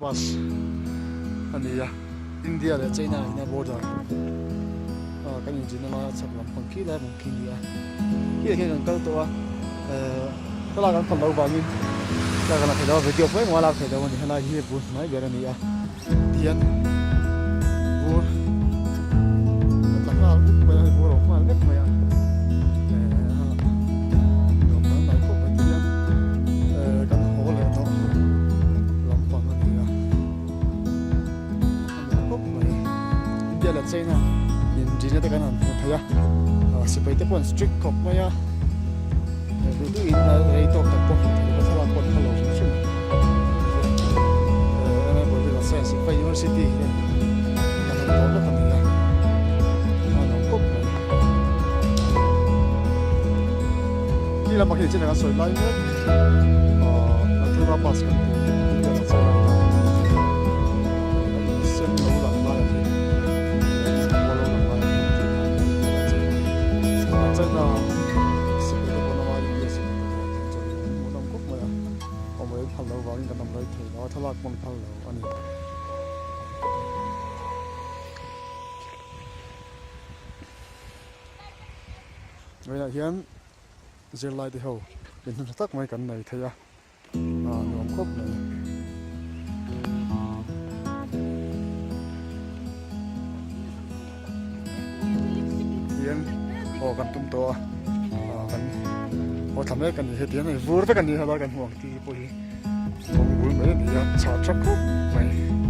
bus ani ya India le China ina border kan in jina la chak lam pang ki la mong ki ya ki ke kan kal to a kala kan pal lo ba ni ka kan la ke do video pe mo la ke do ni hala hi bu mai be ni ya tian bu ta ka bu pe bu ro ma le pe ya China in China ta kanan thaya sipai te pon strict kop maya du in rei tok tak po ka thala pon khalo shim ana bo la science sipai university kanan ko la kamiya ana kop kila makhi China ka soi lai ne na thura pas kan tu ta sa thlalak mon khal lo ani vậy hian zirlai te ho bin tak mai kan nei thaya nuam khop nei hian kan tum to kan thamle kan he tian vur pe kan ni hala kan huang ti po hi Hãy subscribe cho kênh Ghiền Mì Gõ để không bỏ lỡ những video hấp dẫn